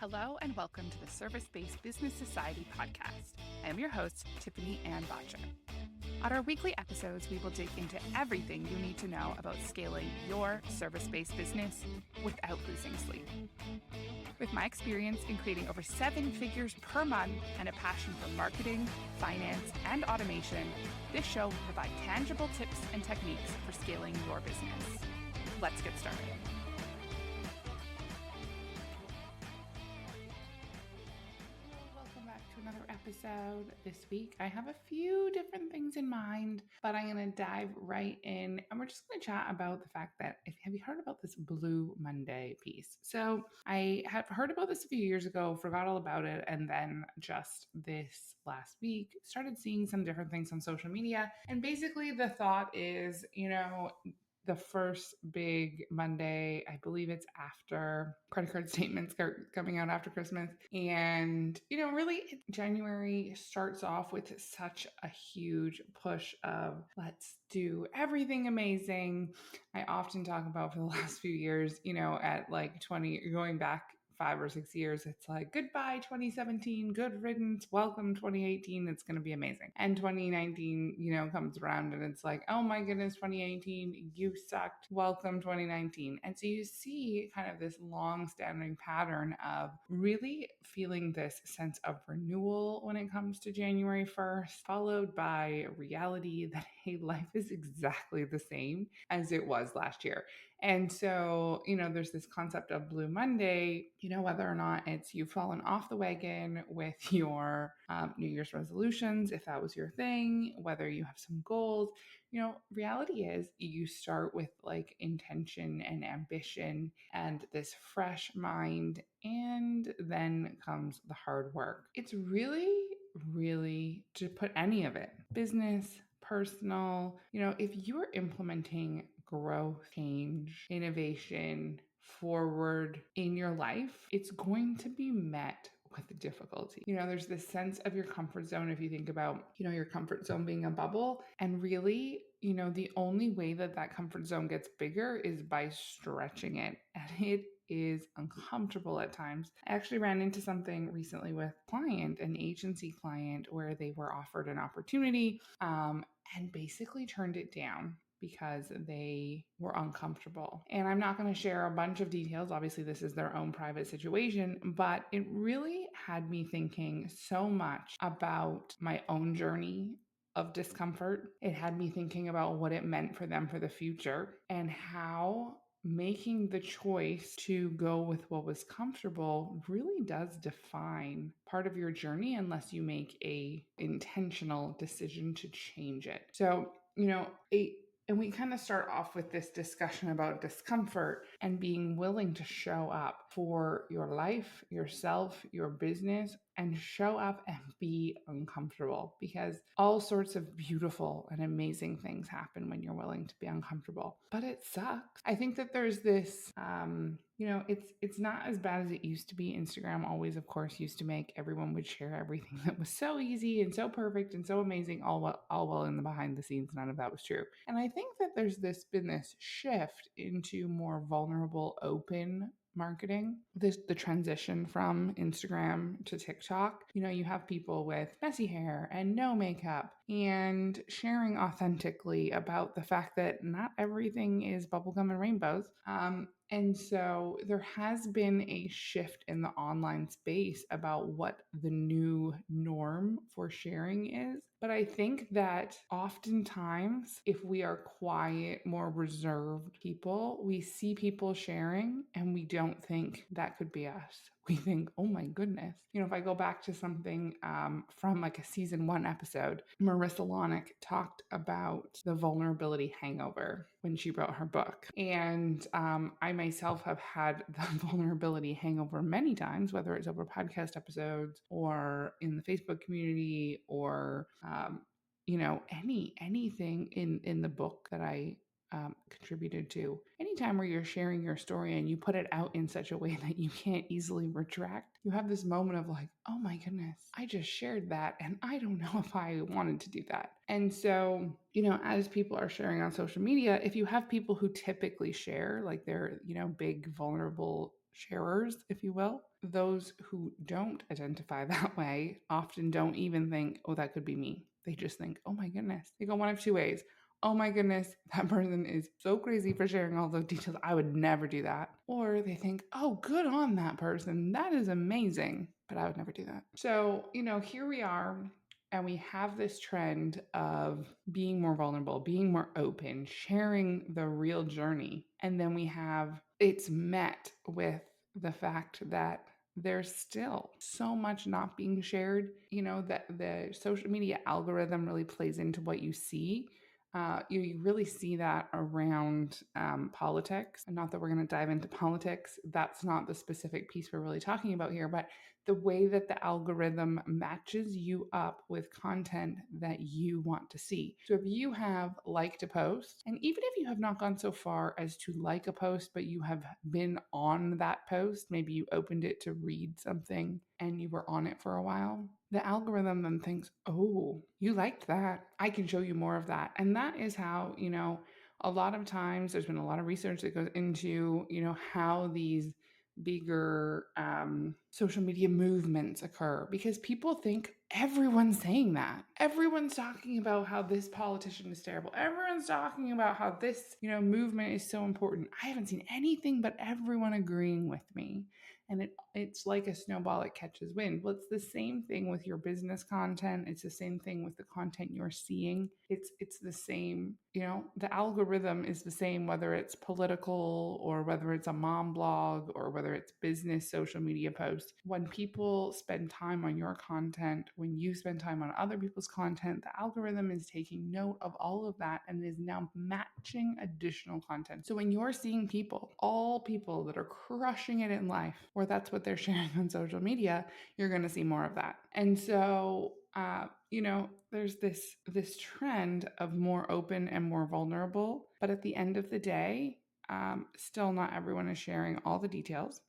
Hello and welcome to the Service-Based Business Society podcast. I am your host, Tiffany-Ann Bottcher. On our weekly episodes, we will dig into everything you need to know about scaling your service-based business without losing sleep. With my experience in creating over 7 figures per month and a passion for marketing, finance, and automation, this show will provide tangible tips and techniques for scaling your business. Let's get started. To another episode this week. I have a few different things in mind, but I'm going to dive right in and we're just going to chat about the fact that have you heard about this Blue Monday piece? So I have heard about this a few years ago, forgot all about it, and then just this last week started seeing some different things on social media. And basically the thought is, the first big Monday, I believe it's after credit card statements are coming out after Christmas. And, really January starts off with such a huge push of let's do everything amazing. I often talk about for the last few years, at like 20, going back 5 or 6 years, it's like goodbye 2017, good riddance, welcome 2018, it's going to be amazing. And 2019, comes around and it's like, oh my goodness, 2018, you sucked, welcome 2019. And so you see kind of this long-standing pattern of really feeling this sense of renewal when it comes to January 1st, followed by reality that, hey, life is exactly the same as it was last year. And so, there's this concept of Blue Monday, whether or not it's you've fallen off the wagon with your New Year's resolutions, if that was your thing, whether you have some goals, reality is you start with like intention and ambition and this fresh mind, and then comes the hard work. It's really, to put any of it, business, personal, if you're implementing growth, change, innovation forward in your life, it's going to be met with difficulty. There's this sense of your comfort zone. If you think about, your comfort zone being a bubble, and really, the only way that comfort zone gets bigger is by stretching it. And it is uncomfortable at times. I actually ran into something recently with an agency client, where they were offered an opportunity and basically turned it down because they were uncomfortable. And I'm not going to share a bunch of details. Obviously, this is their own private situation, but it really had me thinking so much about my own journey of discomfort. It had me thinking about what it meant for them for the future, and how making the choice to go with what was comfortable really does define part of your journey unless you make a intentional decision to change it. So, and we kind of start off with this discussion about discomfort and being willing to show up for your life, yourself, your business, and show up and be uncomfortable, because all sorts of beautiful and amazing things happen when you're willing to be uncomfortable. But it sucks. I think that there's this, it's not as bad as it used to be. Instagram always, of course, used to make everyone would share everything that was so easy and so perfect and so amazing, all well in the behind the scenes. None of that was true. And I think that there's been this shift into more vulnerable, open marketing, the transition from Instagram to TikTok. You have people with messy hair and no makeup and sharing authentically about the fact that not everything is bubblegum and rainbows. And so there has been a shift in the online space about what the new norm for sharing is. But I think that oftentimes, if we are quiet, more reserved people, we see people sharing and we don't think that could be us. We think, oh my goodness. If I go back to something from like a season 1 episode, Marissa Lonick talked about the vulnerability hangover when she wrote her book. And I myself have had the vulnerability hangover many times, whether it's over podcast episodes or in the Facebook community or, anything in the book that I contributed to. Anytime where you're sharing your story and you put it out in such a way that you can't easily retract, you have this moment of like, oh my goodness, I just shared that and I don't know if I wanted to do that. And so, as people are sharing on social media, if you have people who typically share like their, big vulnerable sharers, if you will. Those who don't identify that way often don't even think, oh, that could be me. They just think, oh my goodness. They go one of two ways. Oh my goodness, that person is so crazy for sharing all those details. I would never do that. Or they think, oh, good on that person. That is amazing. But I would never do that. So, here we are. And we have this trend of being more vulnerable, being more open, sharing the real journey. And then it's met with the fact that there's still so much not being shared, that the social media algorithm really plays into what you see. You really see that around politics. And not that we're going to dive into politics. That's not the specific piece we're really talking about here, but the way that the algorithm matches you up with content that you want to see. So if you have liked a post, and even if you have not gone so far as to like a post, but you have been on that post, maybe you opened it to read something and you were on it for a while, the algorithm then thinks, oh, you liked that. I can show you more of that. And that is how, a lot of times there's been a lot of research that goes into, how these bigger social media movements occur, because people think everyone's saying that. Everyone's talking about how this politician is terrible. Everyone's talking about how this, movement is so important. I haven't seen anything but everyone agreeing with me. And it's like a snowball, it catches wind. Well, it's the same thing with your business content. It's the same thing with the content you're seeing. It's the same, the algorithm is the same, whether it's political or whether it's a mom blog or whether it's business social media posts. When people spend time on your content, when you spend time on other people's content, the algorithm is taking note of all of that and is now matching additional content. So when you're seeing all people that are crushing it in life, or that's what they're sharing on social media, you're going to see more of that. And so, there's this trend of more open and more vulnerable, but at the end of the day, still not everyone is sharing all the details.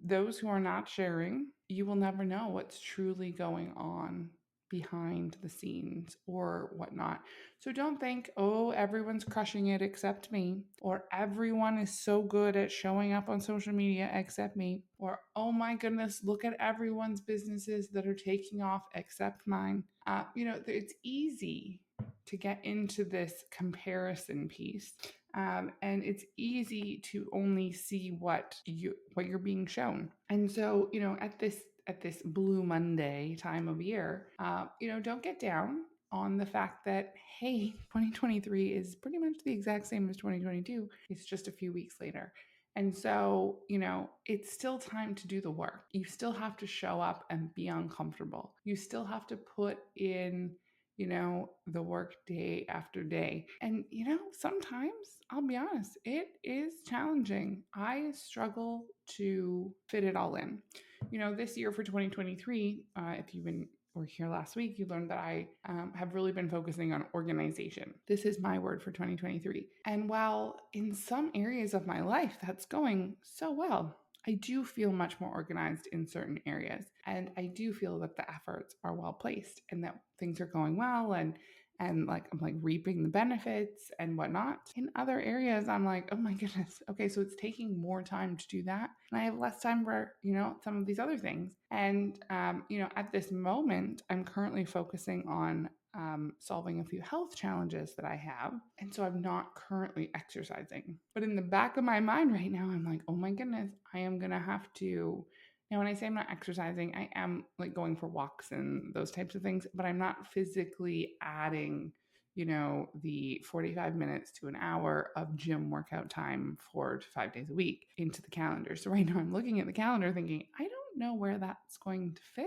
Those who are not sharing, you will never know what's truly going on behind the scenes or whatnot. So don't think, oh, everyone's crushing it except me, or everyone is so good at showing up on social media except me, or oh my goodness, look at everyone's businesses that are taking off except mine. It's easy to get into this comparison piece. And it's easy to only see what you're being shown. And so, at this Blue Monday time of year, don't get down on the fact that, hey, 2023 is pretty much the exact same as 2022. It's just a few weeks later. And so, it's still time to do the work. You still have to show up and be uncomfortable. You still have to put in, the work day after day. And, sometimes I'll be honest, it is challenging. I struggle to fit it all in. This year for 2023, if you've been were here last week, you learned that I have really been focusing on organization. This is my word for 2023. And while in some areas of my life that's going so well, I do feel much more organized in certain areas. And I do feel that the efforts are well placed and that things are going well and like I'm like reaping the benefits and whatnot. In other areas, I'm like, oh my goodness, okay, so it's taking more time to do that. And I have less time for, some of these other things. And, at this moment, I'm currently focusing on solving a few health challenges that I have. And so I'm not currently exercising. But in the back of my mind right now, I'm like, oh my goodness, I am going to have to. Now, when I say I'm not exercising, I am like going for walks and those types of things, but I'm not physically adding, the 45 minutes to an hour of gym workout time 4 to 5 days a week into the calendar. So right now I'm looking at the calendar thinking, I don't know where that's going to fit,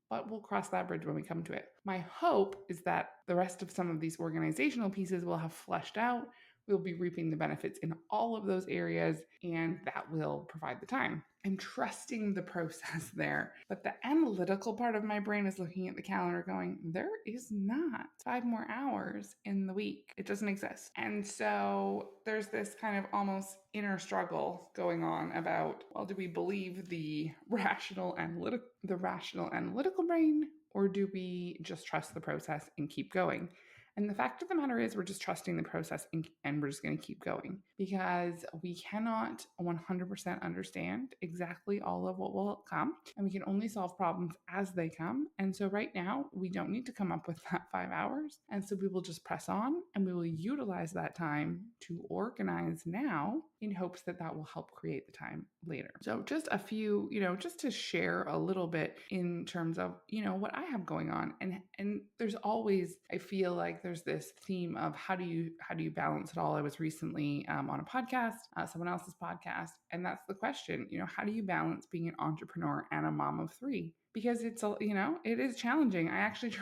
but we'll cross that bridge when we come to it. My hope is that the rest of some of these organizational pieces will have fleshed out. We'll be reaping the benefits in all of those areas, and that will provide the time. I'm trusting the process there. But the analytical part of my brain is looking at the calendar going, there is not 5 more hours in the week. It doesn't exist. And so there's this kind of almost inner struggle going on about, well, do we believe the rational analytical brain, or do we just trust the process and keep going? And the fact of the matter is, we're just trusting the process and we're just going to keep going because we cannot 100% understand exactly all of what will come. And we can only solve problems as they come. And so right now, we don't need to come up with that 5 hours. And so we will just press on and we will utilize that time to organize now in hopes that that will help create the time later. So just a few, just to share a little bit in terms of, what I have going on. And there's always, I feel like there's this theme of how do you balance it all? I was recently on a podcast, someone else's podcast, and that's the question, how do you balance being an entrepreneur and a mom of three? Because it's it is challenging. I actually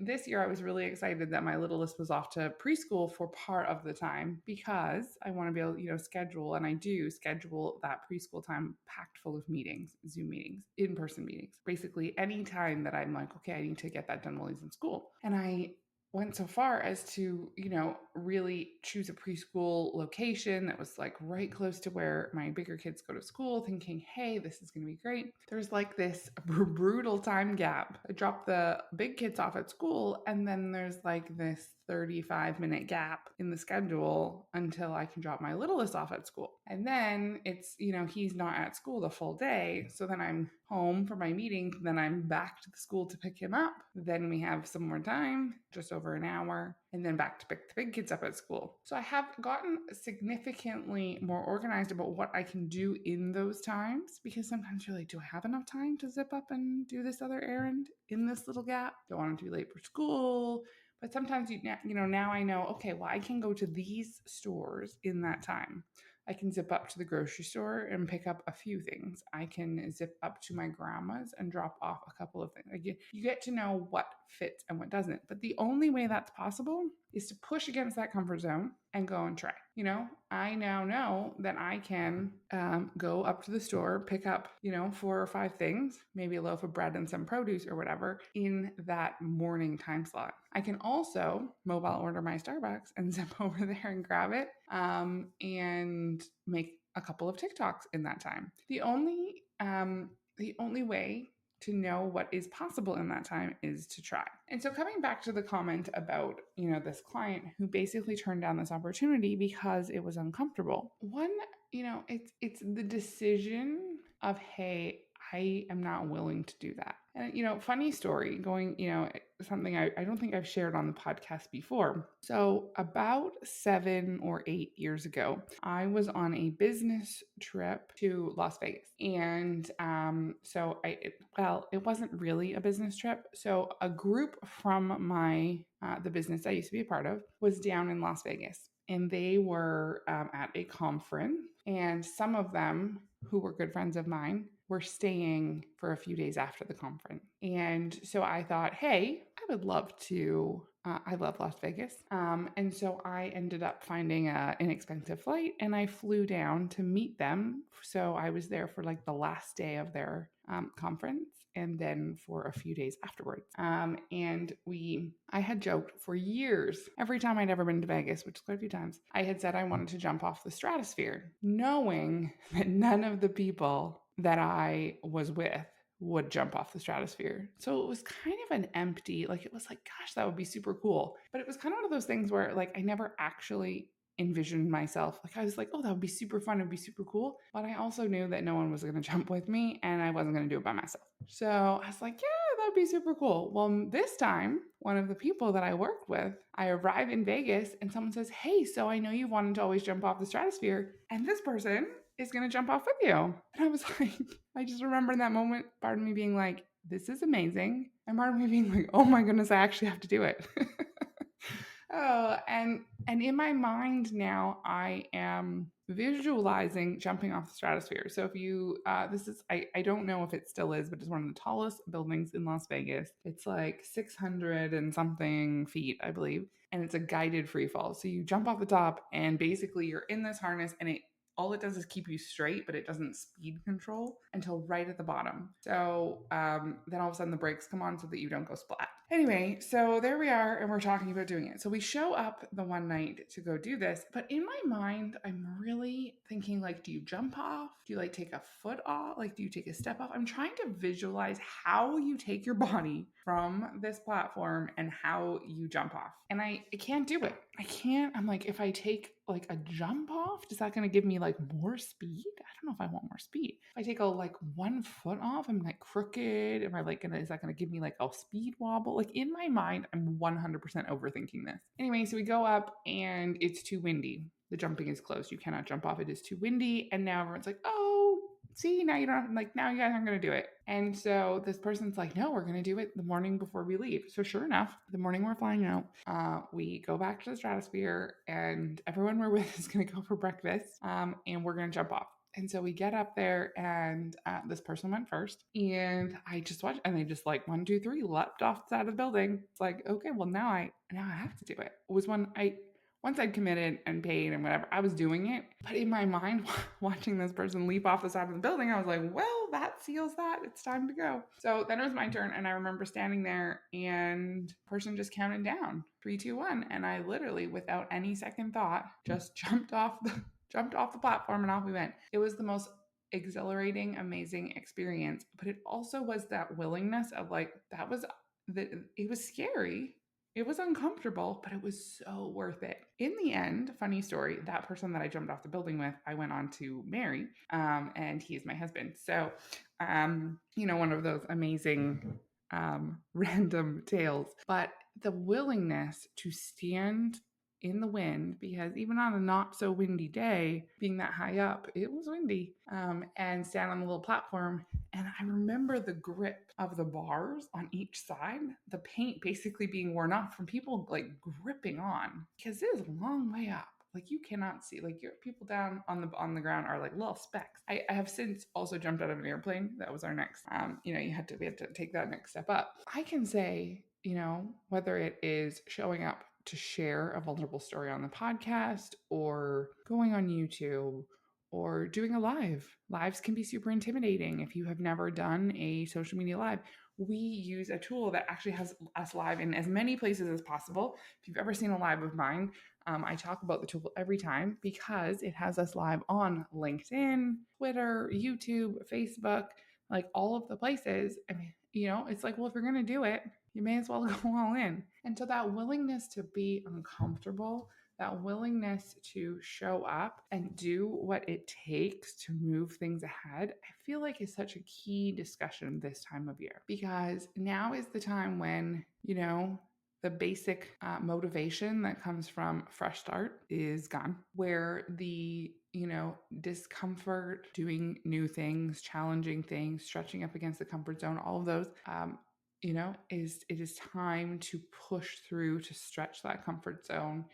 this year I was really excited that my littlest was off to preschool for part of the time because I want to be able, schedule, and I do schedule that preschool time packed full of meetings, Zoom meetings, in-person meetings. Basically any time that I'm like, okay, I need to get that done while he's in school. And I went so far as to, really choose a preschool location that was like right close to where my bigger kids go to school, thinking, hey, this is going to be great. There's like this brutal time gap. I dropped the big kids off at school, and then there's like this 35-minute gap in the schedule until I can drop my littlest off at school. And then it's, he's not at school the full day. So then I'm home for my meeting. Then I'm back to the school to pick him up. Then we have some more time, just over an hour, and then back to pick the big kids up at school. So I have gotten significantly more organized about what I can do in those times, because sometimes you're like, do I have enough time to zip up and do this other errand in this little gap? Don't want to be late for school. But sometimes, now I know, okay, well, I can go to these stores in that time. I can zip up to the grocery store and pick up a few things. I can zip up to my grandma's and drop off a couple of things. Like you get to know what fits and what doesn't. But the only way that's possible is to push against that comfort zone and go and try. I now know that I can go up to the store, pick up, 4 or 5 things, maybe a loaf of bread and some produce or whatever in that morning time slot. I can also mobile order my Starbucks and zip over there and grab it and make a couple of TikToks in that time. The only way to know what is possible in that time is to try. And so coming back to the comment about, this client who basically turned down this opportunity because it was uncomfortable. One, it's the decision of, hey, I am not willing to do that. And, funny story going, something I don't think I've shared on the podcast before. So about 7 or 8 years ago, I was on a business trip to Las Vegas. And so it wasn't really a business trip. So a group from the business I used to be a part of was down in Las Vegas. And they were at a conference. And some of them, who were good friends of mine, were staying for a few days after the conference. And so I thought, hey, I would love to, I love Las Vegas. And so I ended up finding an inexpensive flight and I flew down to meet them. So I was there for like the last day of their conference and then for a few days afterwards. And I had joked for years, every time I'd ever been to Vegas, which is quite a few times, I had said I wanted to jump off the stratosphere, knowing that none of the people that I was with would jump off the stratosphere. So it was kind of an empty, like, it was like, gosh, that would be super cool. But it was kind of one of those things where like I never actually envisioned myself. Like I was like, oh, that would be super fun. It'd be super cool. But I also knew that no one was going to jump with me and I wasn't going to do it by myself. So I was like, yeah, that would be super cool. Well, this time, one of the people that I worked with, I arrive in Vegas and someone says, hey, so I know you wanted to always jump off the stratosphere, and this person is going to jump off with you. And I was like, I just remember in that moment, part of me being like, this is amazing. And part of me being like, oh my goodness, I actually have to do it. Oh, and in my mind now, I am visualizing jumping off the stratosphere. So if you, I don't know if it still is, but it's one of the tallest buildings in Las Vegas. It's like 600 and something feet, I believe. And it's a guided free fall. So you jump off the top and basically you're in this harness and all it does is keep you straight, but it doesn't speed control until right at the bottom. So then all of a sudden the brakes come on so that you don't go splat. Anyway, so there we are, and we're talking about doing it. So we show up the one night to go do this, but in my mind, I'm really thinking like, do you jump off? Do you like take a foot off? Like, do you take a step off? I'm trying to visualize how you take your body from this platform and how you jump off. And I can't do it. I can't. I'm like, if I take like a jump off, is that going to give me like more speed? I don't know if I want more speed. If I take a like 1 foot off, I'm like crooked. Am I like gonna, is that going to give me like a speed wobble? Like in my mind, I'm 100% overthinking this. Anyway, so we go up and it's too windy. The jumping is closed. You cannot jump off. It is too windy. And now everyone's like, oh, see, now you don't have, like, now you guys aren't going to do it. And so this person's like, no, we're going to do it the morning before we leave. So sure enough, the morning we're flying out, we go back to the stratosphere and everyone we're with is going to go for breakfast, and we're going to jump off. And so we get up there and this person went first and I just watched and they just like 1, 2, 3 leapt off the side of the building. It's like, okay, well now I have to do it. It was once I'd committed and paid and whatever, I was doing it. But in my mind, watching this person leap off the side of the building, I was like, well, that seals that. It's time to go. So then it was my turn. And I remember standing there and the person just counted down 3, 2, 1. And I literally, without any second thought, just jumped off the platform and off we went. It was the most exhilarating, amazing experience. But it also was that willingness of like, it was scary. It was uncomfortable, but it was so worth it. In the end, funny story, that person that I jumped off the building with, I went on to marry, and he's my husband. So, one of those amazing random tales. But the willingness to stand in the wind, because even on a not so windy day, being that high up, it was windy, and stand on the little platform. And I remember the grip of the bars on each side, the paint basically being worn off from people like gripping on, because it is a long way up. Like you cannot see, like your people down on the ground are like little specks. I have since also jumped out of an airplane. That was our next, we had to take that next step up. I can say, whether it is showing up to share a vulnerable story on the podcast or going on YouTube or doing a live. Lives can be super intimidating if you have never done a social media live. We use a tool that actually has us live in as many places as possible. If you've ever seen a live of mine, I talk about the tool every time because it has us live on LinkedIn, Twitter, YouTube, Facebook, like all of the places. I mean, it's like, well, if you're going to do it, you may as well go all in. And so that willingness to be uncomfortable, that willingness to show up and do what it takes to move things ahead, I feel like is such a key discussion this time of year, because now is the time when, the basic motivation that comes from fresh start is gone, where the discomfort, doing new things, challenging things, stretching up against the comfort zone, all of those, it is time to push through, to stretch that comfort zone,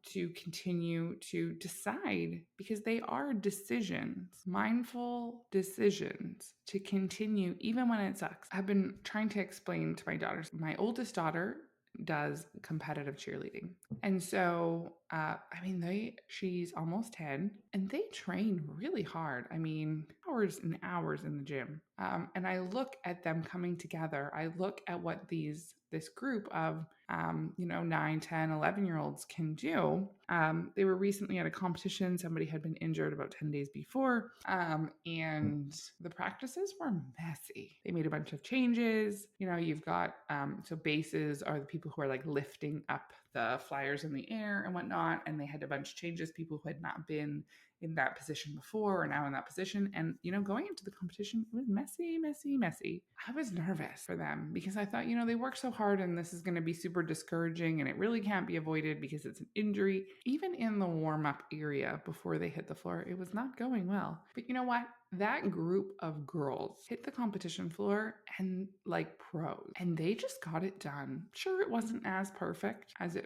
to continue to decide, because they are decisions, mindful decisions to continue even when it sucks. I've been trying to explain to my daughters. My oldest daughter does competitive cheerleading. And so, she's almost 10 and they train really hard. I mean, hours and hours in the gym. And I look at them coming together. I look at what this group of, 9, 10, 11-year-olds can do. They were recently at a competition. Somebody had been injured about 10 days before. And the practices were messy. They made a bunch of changes. You've got, so bases are the people who are like lifting up the flyers in the air and whatnot. And they had a bunch of changes, people who had not been in that position before are now in that position. And, going into the competition, it was messy, messy, messy. I was nervous for them because I thought, they work so hard and this is going to be super discouraging and it really can't be avoided because it's an injury. Even in the warm-up area before they hit the floor, it was not going well. But you know what? That group of girls hit the competition floor and like pros, and they just got it done. Sure, it wasn't as perfect as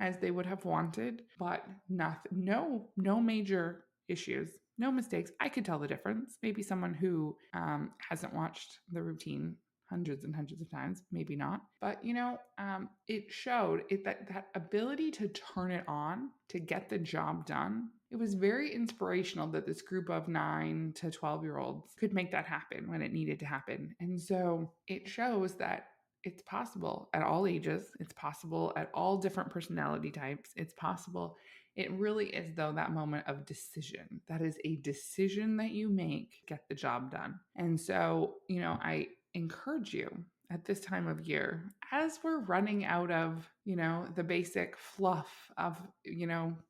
as they would have wanted, but no major issues, no mistakes. I could tell the difference. Maybe someone who hasn't watched the routine hundreds and hundreds of times, maybe not. But it showed that ability to turn it on, to get the job done. It was very inspirational that this group of 9 to 12-year-olds could make that happen when it needed to happen. And so it shows that it's possible at all ages. It's possible at all different personality types. It's possible. It really is, though, that moment of decision. That is a decision that you make, get the job done. And so, I encourage you at this time of year, as we're running out of, the basic fluff of,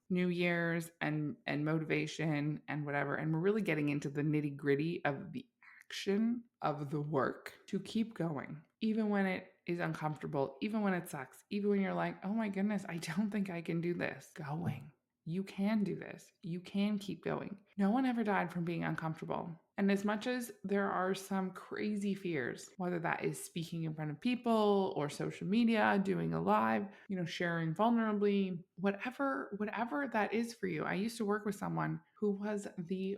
New Year's and motivation and whatever, and we're really getting into the nitty gritty of the action of the work, to keep going, even when it is uncomfortable, even when it sucks, even when you're like, oh my goodness, I don't think I can do this. Going. You can do this. You can keep going. No one ever died from being uncomfortable. And as much as there are some crazy fears, whether that is speaking in front of people or social media, doing a live, sharing vulnerably, whatever that is for you. I used to work with someone who was the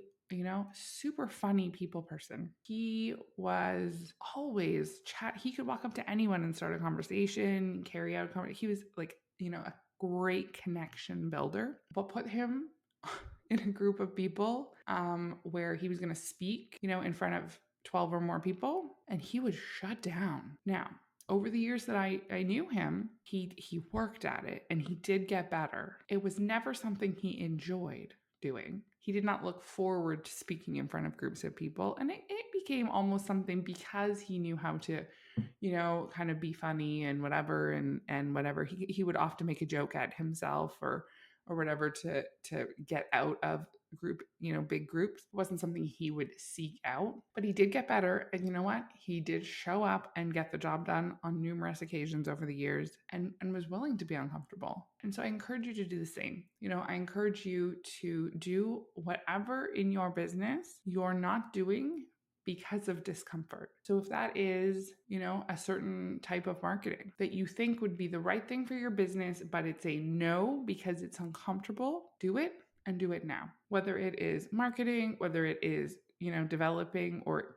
super funny people person. He was always he could walk up to anyone and start a conversation, carry out a conversation. He was like, a great connection builder. But put him in a group of people where he was going to speak, in front of 12 or more people, and he would shut down. Now, over the years that I knew him, he worked at it and he did get better. It was never something he enjoyed doing. He did not look forward to speaking in front of groups of people. And it became almost something because he knew how to, kind of be funny and whatever. And whatever. He would often make a joke at himself or whatever to get out of big groups. It wasn't something he would seek out, but he did get better. And you know what? He did show up and get the job done on numerous occasions over the years and was willing to be uncomfortable. And so I encourage you to do the same. I encourage you to do whatever in your business you're not doing because of discomfort. So if that is, a certain type of marketing that you think would be the right thing for your business, but it's a no because it's uncomfortable, do it and do it now. Whether it is marketing, whether it is, developing or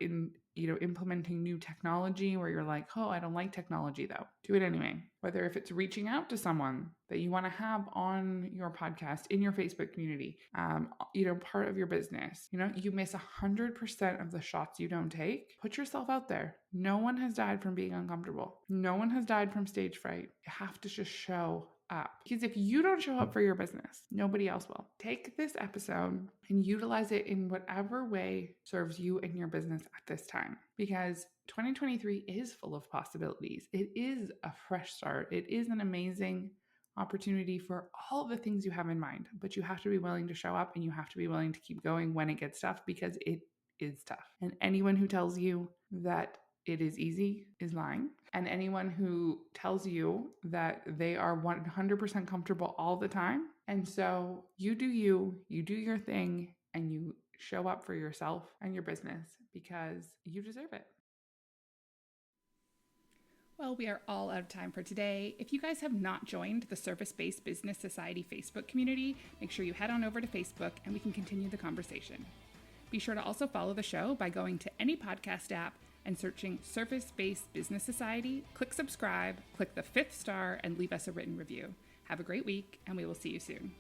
implementing new technology where you're like, oh, I don't like technology though. Do it anyway. Whether if it's reaching out to someone that you want to have on your podcast, in your Facebook community, part of your business, you miss 100% of the shots you don't take. Put yourself out there. No one has died from being uncomfortable. No one has died from stage fright. You have to just show up. Because if you don't show up for your business, nobody else will. Take this episode and utilize it in whatever way serves you and your business at this time. Because 2023 is full of possibilities. It is a fresh start. It is an amazing opportunity for all the things you have in mind. But you have to be willing to show up and you have to be willing to keep going when it gets tough, because it is tough. And anyone who tells you that it is easy is lying. And anyone who tells you that they are 100% comfortable all the time. And so you do your thing, and you show up for yourself and your business because you deserve it. Well, we are all out of time for today. If you guys have not joined the Service-Based Business Society Facebook community, make sure you head on over to Facebook and we can continue the conversation. Be sure to also follow the show by going to any podcast app and searching Service-Based Business Society. Click subscribe, click the 5th star, and leave us a written review. Have a great week, and we will see you soon.